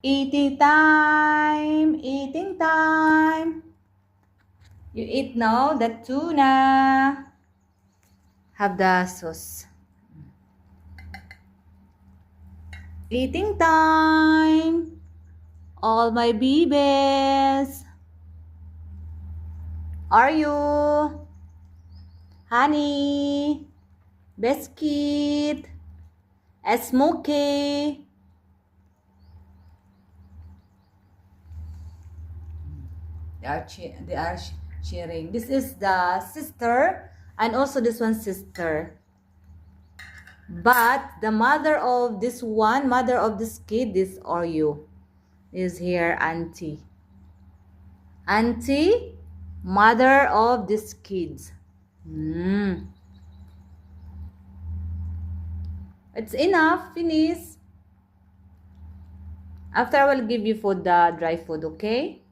Eating time, eating time. You eat now the tuna. Have the sauce. Eating time. All my babies. Are you? Honey. Biscuit. Smokey. They are cheering. This is the sister, and also this one sister. But the mother of this one, mother of this kid, this Oreo, is here, auntie. Auntie, mother of this kids. It's enough. Finish. After I will give you food, the dry food, okay?